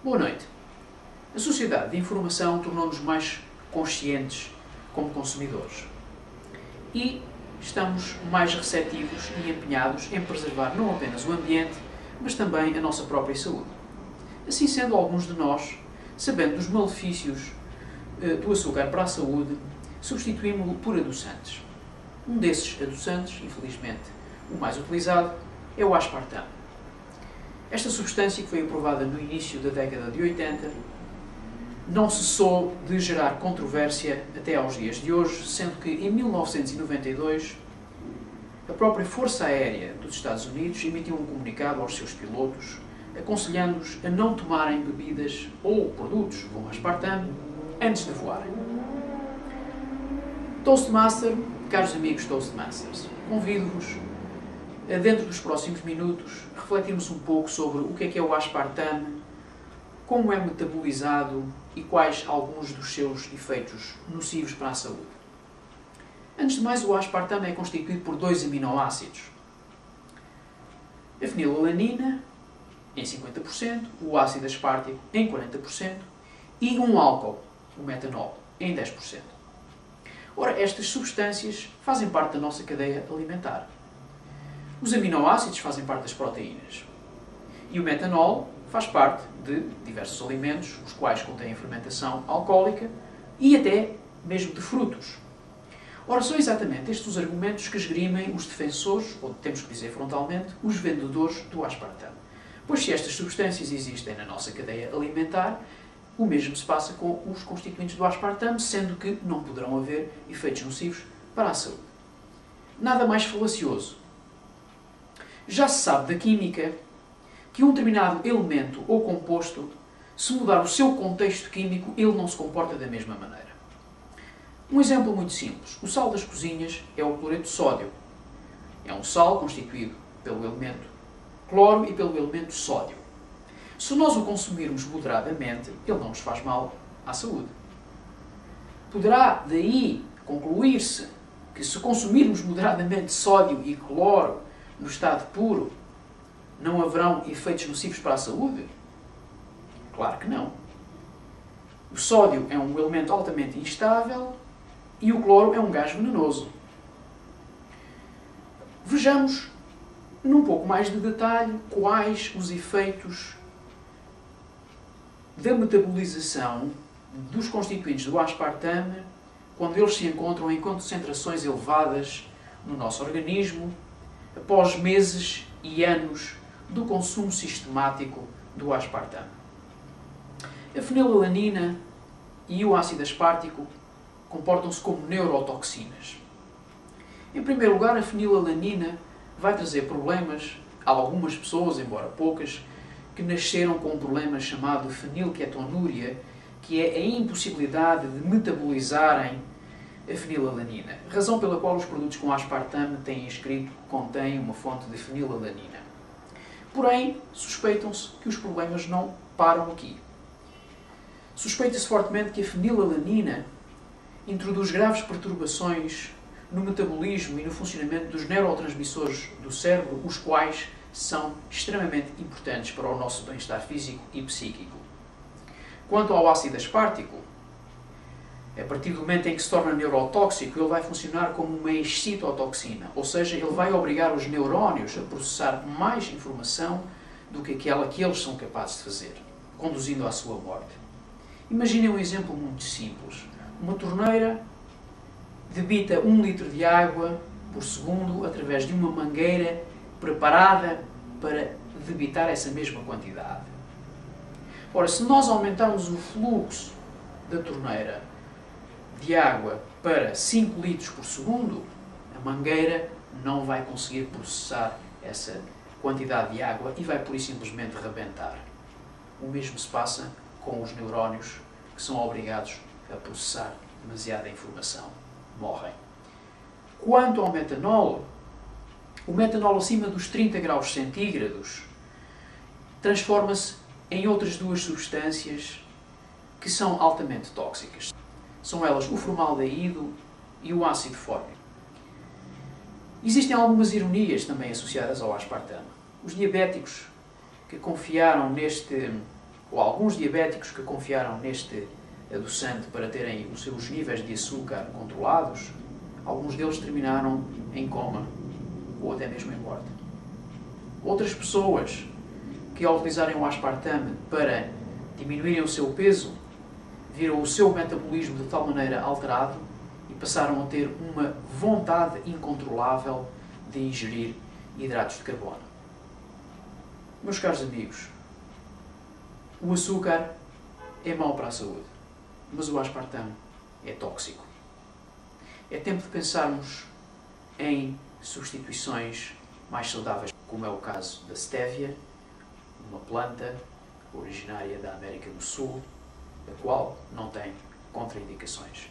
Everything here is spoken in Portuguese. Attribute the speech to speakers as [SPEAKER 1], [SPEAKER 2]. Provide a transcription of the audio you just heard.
[SPEAKER 1] Boa noite. A sociedade de informação tornou-nos mais conscientes como consumidores e estamos mais receptivos e empenhados em preservar não apenas o ambiente, mas também a nossa própria saúde. Assim sendo, alguns de nós, sabendo dos malefícios do açúcar para a saúde, substituímos-lo por adoçantes. Um desses adoçantes, infelizmente o mais utilizado, é o aspartame. Esta substância, que foi aprovada no início da década de 80, não cessou de gerar controvérsia até aos dias de hoje, sendo que em 1992 a própria Força Aérea dos Estados Unidos emitiu um comunicado aos seus pilotos aconselhando-os a não tomarem bebidas ou produtos com aspartame antes de voarem. Toastmaster, caros amigos Toastmasters, convido-vos a, dentro dos próximos minutos, refletirmos um pouco sobre o que é o aspartame, como é metabolizado e quais alguns dos seus efeitos nocivos para a saúde. Antes de mais, o aspartame é constituído por 2 aminoácidos. A fenilalanina, em 50%, o ácido aspartico, em 40%, e um álcool, o metanol, em 10%. Ora, estas substâncias fazem parte da nossa cadeia alimentar. Os aminoácidos fazem parte das proteínas. E o metanol faz parte de diversos alimentos, os quais contêm fermentação alcoólica e até mesmo de frutos. Ora, são exatamente estes os argumentos que esgrimem os defensores, ou temos que dizer frontalmente, os vendedores do aspartame. Pois se estas substâncias existem na nossa cadeia alimentar, o mesmo se passa com os constituintes do aspartame, sendo que não poderão haver efeitos nocivos para a saúde. Nada mais falacioso. Já se sabe da química que um determinado elemento ou composto, se mudar o seu contexto químico, ele não se comporta da mesma maneira. Um exemplo muito simples. O sal das cozinhas é o cloreto de sódio. É um sal constituído pelo elemento cloro e pelo elemento sódio. Se nós o consumirmos moderadamente, ele não nos faz mal à saúde. Poderá daí concluir-se que se consumirmos moderadamente sódio e cloro no estado puro, não haverão efeitos nocivos para a saúde? Claro que não. O sódio é um elemento altamente instável e o cloro é um gás venenoso. Vejamos num pouco mais de detalhe quais os efeitos da metabolização dos constituintes do aspartame quando eles se encontram em concentrações elevadas no nosso organismo após meses e anos do consumo sistemático do aspartame. A fenilalanina e o ácido aspartico comportam-se como neurotoxinas. Em primeiro lugar, a fenilalanina vai trazer problemas a algumas pessoas, embora poucas, que nasceram com um problema chamado fenilketonúria, que é a impossibilidade de metabolizarem a fenilalanina, razão pela qual os produtos com aspartame têm escrito que contêm uma fonte de fenilalanina. Porém, suspeitam-se que os problemas não param aqui. Suspeita-se fortemente que a fenilalanina introduz graves perturbações no metabolismo e no funcionamento dos neurotransmissores do cérebro, os quais são extremamente importantes para o nosso bem-estar físico e psíquico. Quanto ao ácido aspartico, a partir do momento em que se torna neurotóxico, ele vai funcionar como uma excitotoxina, ou seja, ele vai obrigar os neurónios a processar mais informação do que aquela que eles são capazes de fazer, conduzindo à sua morte. Imaginem um exemplo muito simples. Uma torneira debita 1 litro de água por segundo através de uma mangueira preparada para debitar essa mesma quantidade. Ora, se nós aumentarmos o fluxo da torneira de água para 5 litros por segundo, a mangueira não vai conseguir processar essa quantidade de água e vai, pura e simplesmente, rebentar. O mesmo se passa com os neurónios que são obrigados a processar demasiada informação. Morrem. Quanto ao metanol, o metanol acima dos 30 graus centígrados transforma-se em outras duas substâncias que são altamente tóxicas. São elas o formaldeído e o ácido fórmico. Existem algumas ironias também associadas ao aspartame. Os diabéticos que confiaram neste ou alguns diabéticos que confiaram neste adoçante para terem os seus níveis de açúcar controlados, alguns deles terminaram em coma ou até mesmo em morte. Outras pessoas que, ao utilizarem o aspartame para diminuírem o seu peso, viram o seu metabolismo de tal maneira alterado e passaram a ter uma vontade incontrolável de ingerir hidratos de carbono. Meus caros amigos, o açúcar é mau para a saúde, mas o aspartame é tóxico. É tempo de pensarmos em substituições mais saudáveis, como é o caso da stevia, uma planta originária da América do Sul, a qual não tem contraindicações.